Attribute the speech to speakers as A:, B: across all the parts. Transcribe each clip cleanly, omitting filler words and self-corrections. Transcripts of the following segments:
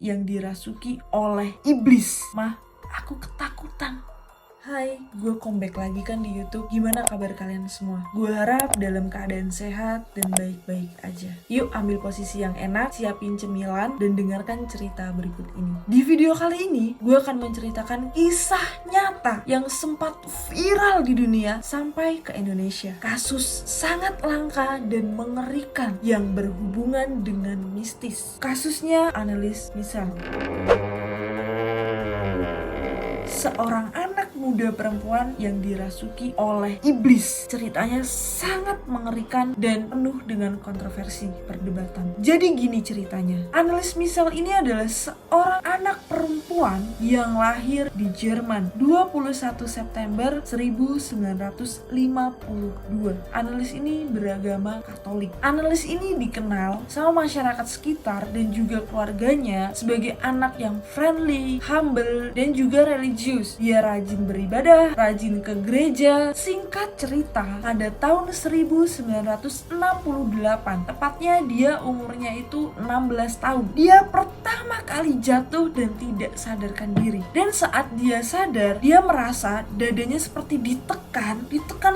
A: yang dirasuki oleh iblis. Mah, aku ketakutan. Hai, gue comeback lagi kan di YouTube. Gimana kabar kalian semua? Gue harap dalam keadaan sehat dan baik-baik aja. Yuk ambil posisi yang enak, siapin cemilan, dan dengarkan cerita berikut ini. Di video kali ini, gue akan menceritakan kisah nyata yang sempat viral di dunia sampai ke Indonesia. Kasus sangat langka dan mengerikan yang berhubungan dengan mistis. Kasusnya Annelies Misal. Seorang anak muda perempuan yang dirasuki oleh iblis. Ceritanya sangat mengerikan dan penuh dengan kontroversi perdebatan. Jadi gini ceritanya. Annelies Misal ini adalah seorang anak perempuan yang lahir di Jerman 21 September 1952. Annelies ini beragama Katolik. Annelies ini dikenal sama masyarakat sekitar dan juga keluarganya sebagai anak yang friendly, humble, dan juga religius. Dia rajin beribadah, rajin ke gereja. Singkat cerita, pada tahun 1968, tepatnya dia umurnya itu 16 tahun. Dia pertama kali jatuh dan tidak sadarkan diri. Dan saat dia sadar, dia merasa dadanya seperti ditekan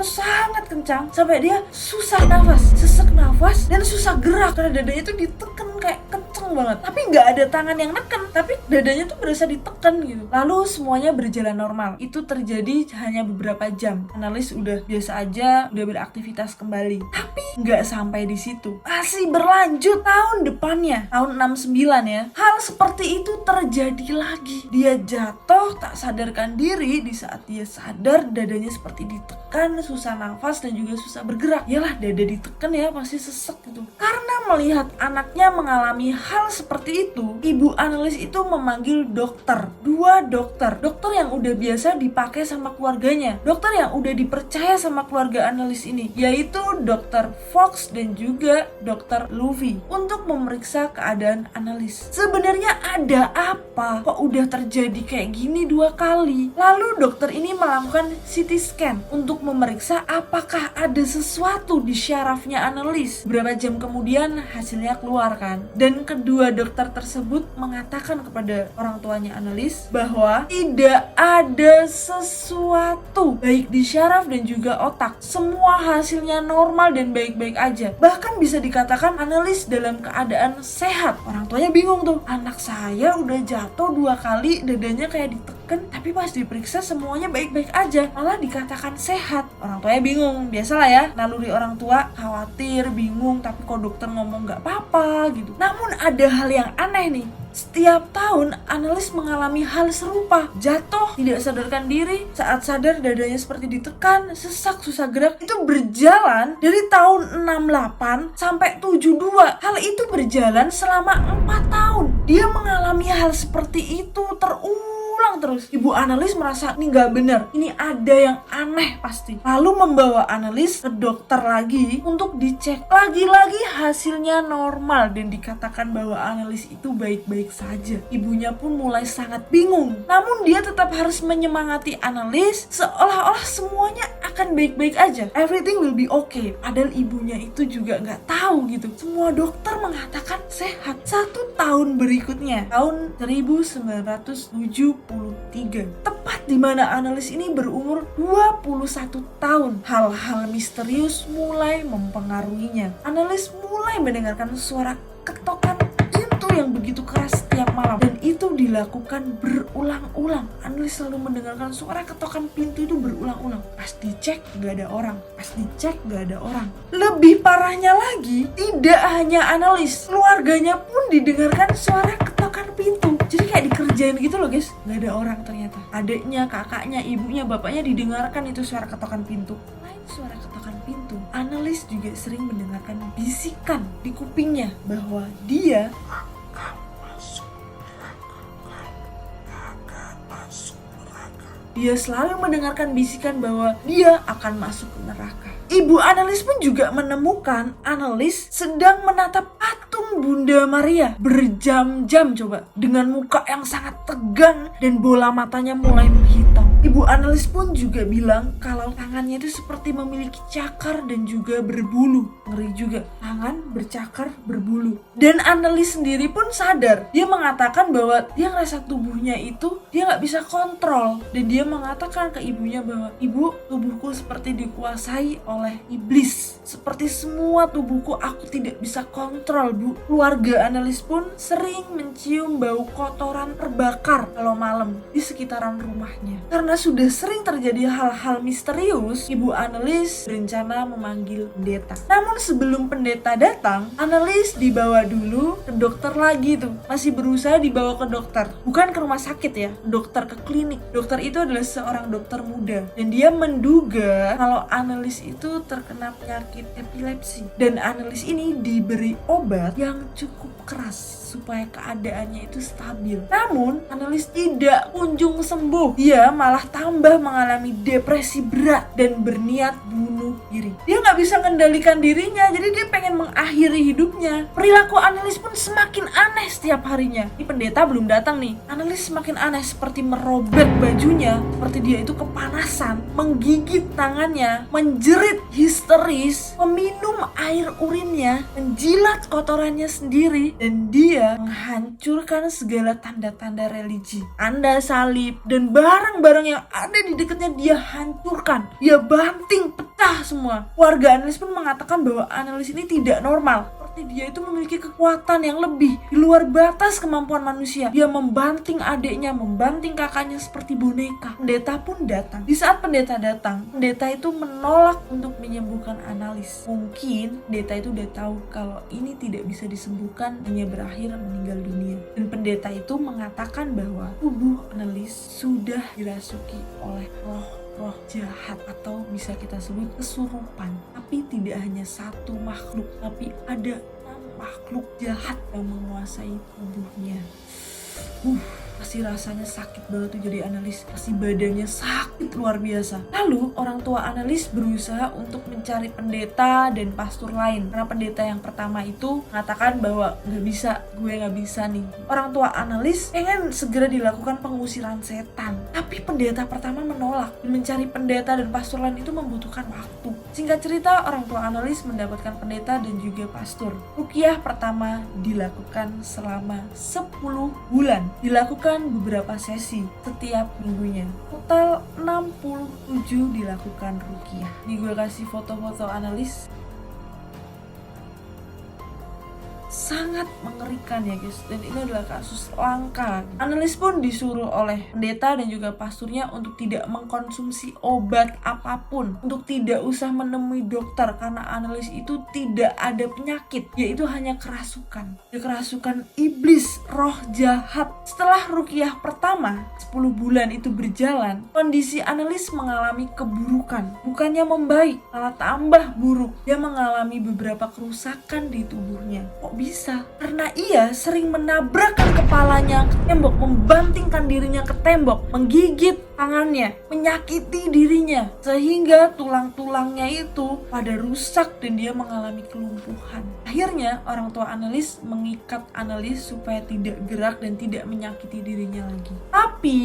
A: sangat kencang sampai dia susah nafas, sesak nafas, dan susah gerak karena dadanya itu ditekan kayak kenceng banget. Tapi nggak ada tangan yang neken, tapi dadanya tuh berasa ditekan gitu. Lalu semuanya berjalan normal. Itu terjadi hanya beberapa jam. Annelies udah biasa aja, udah beraktivitas kembali. Tapi nggak sampai di situ. Masih berlanjut tahun depannya, tahun 69 ya. Hal seperti itu terjadi lagi. Dia jatuh, tak sadarkan diri. Di saat dia sadar, dadanya seperti ditekan, susah nafas dan juga susah bergerak. Yalah, dada ditekan ya, pasti sesek gitu. Karena melihat anaknya mengalami hal seperti itu, ibu Annelies itu memanggil dokter. Dua dokter yang udah biasa dipakai sama keluarganya, dokter yang udah dipercaya sama keluarga Annelies ini, yaitu dokter Fox dan juga dokter Luffy, untuk memeriksa keadaan Annelies. Sebenarnya ada apa? Kok udah terjadi kayak gini 2 kali? Lalu dokter ini melakukan CT scan untuk memeriksa apakah ada sesuatu di syarafnya Annelies. Berapa jam kemudian hasilnya keluar kan, dan kedua dokter tersebut mengatakan kepada orang tuanya Annelies bahwa tidak ada sesuatu baik di syaraf dan juga otak. Semua hasilnya normal dan baik-baik aja. Bahkan bisa dikatakan Annelies dalam keadaan sehat. Orang tuanya bingung tuh, anak saya udah jatuh 2 kali, dadanya kayak ditekan, tapi pas diperiksa semuanya baik-baik aja, malah dikatakan sehat. Orang tuanya bingung, biasalah ya, naluri orang tua khawatir, bingung, tapi kok dokter ngomong nggak apa-apa gitu. Namun ada hal yang aneh nih. Setiap tahun Annelies mengalami hal serupa. Jatuh, tidak sadarkan diri. Saat sadar dadanya seperti ditekan, sesak, susah gerak. Itu berjalan dari tahun 68 sampai 72. Hal itu berjalan selama 4 tahun. Dia mengalami hal seperti itu terulang terus. Ibu Annelies merasa ini gak benar, ini ada yang aneh pasti. Lalu membawa Annelies ke dokter lagi untuk dicek. Lagi-lagi hasilnya normal dan dikatakan bahwa Annelies itu baik-baik saja. Ibunya pun mulai sangat bingung. Namun dia tetap harus menyemangati Annelies seolah-olah semuanya akan baik-baik aja. Everything will be okay. Padahal ibunya itu juga gak tahu gitu. Semua dokter mengatakan sehat. 1 tahun berikutnya, tahun 1973, tepat di mana Annelies ini berumur 21 tahun, hal-hal misterius mulai mempengaruhinya. Annelies mulai mendengarkan suara ketokan pintu yang begitu keras setiap malam, dan itu dilakukan berulang-ulang. Annelies selalu mendengarkan suara ketokan pintu itu berulang-ulang. Pas dicek gak ada orang, pas dicek gak ada orang. Lebih parahnya lagi, tidak hanya Annelies, keluarganya pun didengarkan suara ketokan pintu. Jadi kayak dikerjain gitu loh guys, gak ada orang ternyata. Adiknya, kakaknya, ibunya, bapaknya didengarkan itu suara ketokan pintu. Selain suara ketokan pintu, Annelies juga sering mendengarkan bisikan di kupingnya bahwa dia selalu mendengarkan bisikan bahwa dia akan masuk ke neraka. Ibu Annelies pun juga menemukan Annelies sedang menatap patung Bunda Maria berjam-jam coba, dengan muka yang sangat tegang dan bola matanya mulai menghitam. Ibu analis pun juga bilang kalau tangannya itu seperti memiliki cakar dan juga berbulu. Ngeri juga, tangan bercakar berbulu. Dan analis sendiri pun sadar. Dia mengatakan bahwa dia ngerasa tubuhnya itu dia nggak bisa kontrol. Dan dia mengatakan ke ibunya bahwa, ibu, tubuhku seperti dikuasai oleh iblis. Seperti semua tubuhku aku tidak bisa kontrol, Bu. Keluarga analis pun sering mencium bau kotoran terbakar kalau malam di sekitaran rumahnya. Karena sudah sering terjadi hal-hal misterius, ibu analis berencana memanggil pendeta. Namun sebelum pendeta datang, analis dibawa dulu ke dokter lagi tuh. Masih berusaha dibawa ke dokter. Bukan ke rumah sakit ya, dokter, ke klinik. Dokter itu adalah seorang dokter muda. Dan dia menduga kalau analis itu terkena penyakit epilepsi. Dan analis ini diberi obat yang cukup keras supaya keadaannya itu stabil. Namun, analis tidak kunjung sembuh. Dia malah tambah mengalami depresi berat dan berniat bunuh diri. Dia nggak bisa mengendalikan dirinya, jadi dia pengen mengakhiri hidupnya. Perilaku analis pun semakin aneh setiap harinya. Ini pendeta belum datang nih. Analis semakin aneh, seperti merobek bajunya, seperti dia itu kepanasan, menggigit tangannya, menjerit histeris, meminum air urinnya, menjilat kotorannya sendiri, dan dia menghancurkan segala tanda-tanda religi, tanda salib, dan barang-barang yang ada di dekatnya dia hancurkan. Dia banting, pecah semua. Warga analis pun mengatakan bahwa analis ini tidak normal. Seperti dia itu memiliki kekuatan yang lebih di luar batas kemampuan manusia. Dia membanting adiknya, membanting kakaknya seperti boneka. Pendeta pun datang. Di saat pendeta datang, pendeta itu menolak untuk menyembuhkan analis. Mungkin pendeta itu udah tahu kalau ini tidak bisa disembuhkan, hanya berakhir meninggal dunia. Dan pendeta itu mengatakan bahwa tubuh analis sudah dirasuki oleh roh jahat, atau bisa kita sebut kesurupan. Tapi tidak hanya satu makhluk, tapi ada 6 makhluk jahat yang menguasai tubuhnya. Pasti rasanya sakit banget tuh jadi analis. Pasti badannya sakit luar biasa. Lalu orang tua analis berusaha untuk mencari pendeta dan pastor lain. Karena pendeta yang pertama itu mengatakan bahwa gue gak bisa nih. Orang tua analis pengen segera dilakukan pengusiran setan. Tapi pendeta pertama menolak. Dan mencari pendeta dan pastor lain itu membutuhkan waktu. Singkat cerita, orang tua analis mendapatkan pendeta dan juga pastor. Ruqyah pertama dilakukan selama 10 bulan. Dilakukan beberapa sesi setiap minggunya. Total 67 dilakukan ruqyah. Ini gue kasih foto-foto analis. Sangat mengerikan ya guys, dan ini adalah kasus langka. Analis pun disuruh oleh pendeta dan juga pasturnya untuk tidak mengkonsumsi obat apapun, untuk tidak usah menemui dokter, karena analis itu tidak ada penyakit, yaitu hanya kerasukan. Kerasukan iblis, roh jahat. Setelah ruqyah pertama 10 bulan itu berjalan, kondisi analis mengalami keburukan, bukannya membaik, malah tambah buruk. Dia mengalami beberapa kerusakan di tubuhnya. Kok bisa? Karena ia sering menabrakkan kepalanya ke tembok, membantingkan dirinya ke tembok, menggigit tangannya, menyakiti dirinya, sehingga tulang-tulangnya itu pada rusak dan dia mengalami kelumpuhan. Akhirnya orang tua analis mengikat analis supaya tidak gerak dan tidak menyakiti dirinya lagi. Tapi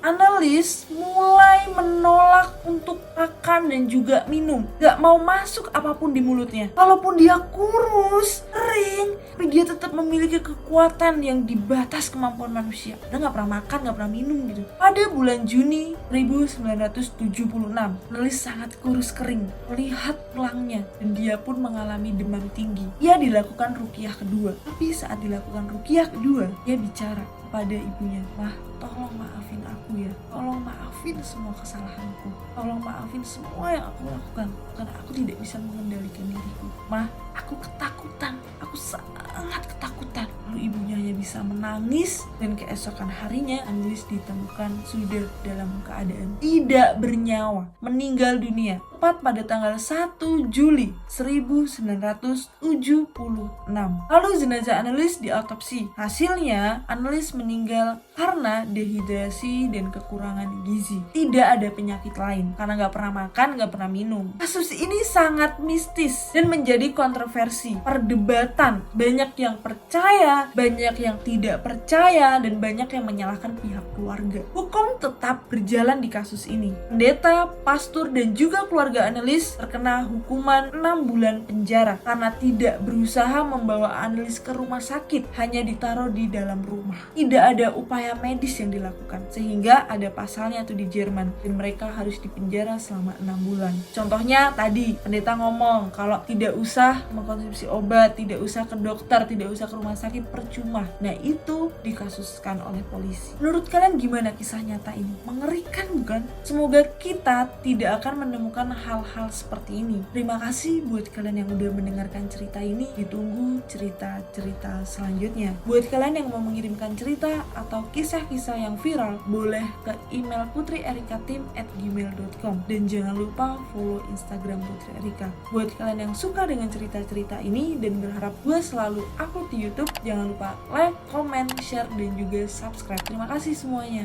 A: analis mulai menolak untuk makan dan juga minum. Gak mau masuk apapun di mulutnya. Walaupun dia kurus, kering, tapi dia tetap memiliki kekuatan yang di batas kemampuan manusia. Dia gak pernah makan, gak pernah minum gitu. Pada bulan Juni 1976, analis sangat kurus kering, melihat tulangnya, dan dia pun mengalami demam tinggi. Ia dilakukan ruqyah kedua. Tapi saat dilakukan ruqyah kedua, dia bicara kepada ibunya, "Mah, tolong maafin aku ya. Tolong maafin semua kesalahanku. Tolong maafin semua yang aku lakukan. Karena aku tidak bisa mengendalikan diriku. Mah, aku ketakutan. Aku sangat ketakutan." Lalu ibunya hanya bisa menangis, dan keesokan harinya analis ditemukan sudah dalam keadaan tidak bernyawa, meninggal dunia. tepat pada tanggal 1 Juli 1976. Lalu jenazah Annelies diautopsi. Hasilnya, Annelies meninggal karena dehidrasi dan kekurangan gizi. Tidak ada penyakit lain, karena nggak pernah makan, nggak pernah minum. Kasus ini sangat mistis dan menjadi kontroversi, perdebatan. Banyak yang percaya, banyak yang tidak percaya, dan banyak yang menyalahkan pihak keluarga. Hukum tetap berjalan di kasus ini. Pendeta, pastor, dan juga keluarga Annelies terkena hukuman 6 bulan penjara karena tidak berusaha membawa Annelies ke rumah sakit, hanya ditaruh di dalam rumah. Tidak ada upaya medis yang dilakukan, sehingga ada pasalnya tuh di Jerman, dan mereka harus dipenjara selama 6 bulan. Contohnya tadi, pendeta ngomong kalau tidak usah mengkonsumsi obat, tidak usah ke dokter, tidak usah ke rumah sakit, percuma. Nah, itu dikasuskan oleh polisi. Menurut kalian gimana kisah nyata ini? Mengerikan bukan? Semoga kita tidak akan menemukan hal-hal seperti ini. Terima kasih buat kalian yang udah mendengarkan cerita ini. Ditunggu cerita-cerita selanjutnya. Buat kalian yang mau mengirimkan cerita atau kisah-kisah yang viral, boleh ke email putrierikatim@gmail.com, dan jangan lupa follow Instagram Putri Erika. Buat kalian yang suka dengan cerita-cerita ini dan berharap gue selalu upload di YouTube, jangan lupa like, comment, share, dan juga subscribe. Terima kasih semuanya.